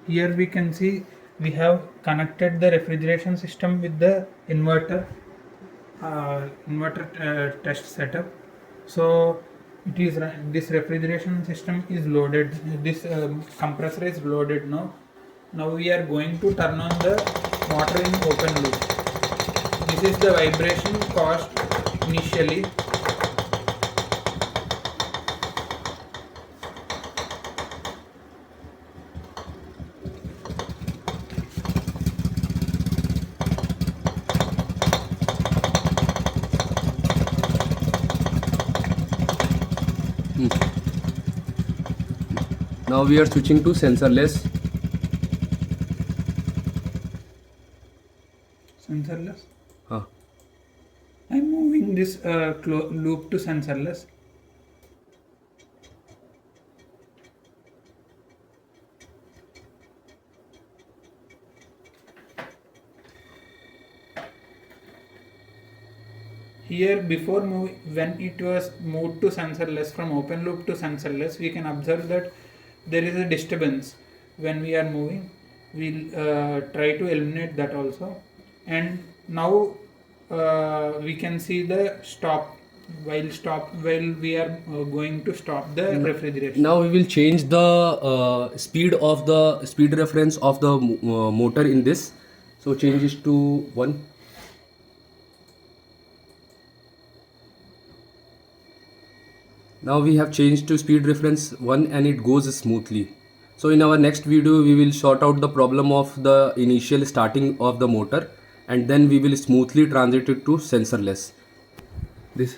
Here we can see we have connected the refrigeration system with the inverter test setup. So it is this refrigeration system is loaded, this compressor is loaded now. Now we are going to turn on the motor in open loop. This is the vibration caused initially. Now we are switching to sensorless. Sensorless. Huh. I'm moving this loop to sensorless. Here before when it was moved to sensorless, from open loop to sensorless, we can observe that there is a disturbance when we are moving. We'll try to eliminate that also. And now we can see the stop while we are going to stop the refrigeration. Now we will change the speed reference of the motor in this. So change it to 1. Now we have changed to speed reference 1 and it goes smoothly. So in our next video we will sort out the problem of the initial starting of the motor, and then we will smoothly transit it to sensorless. This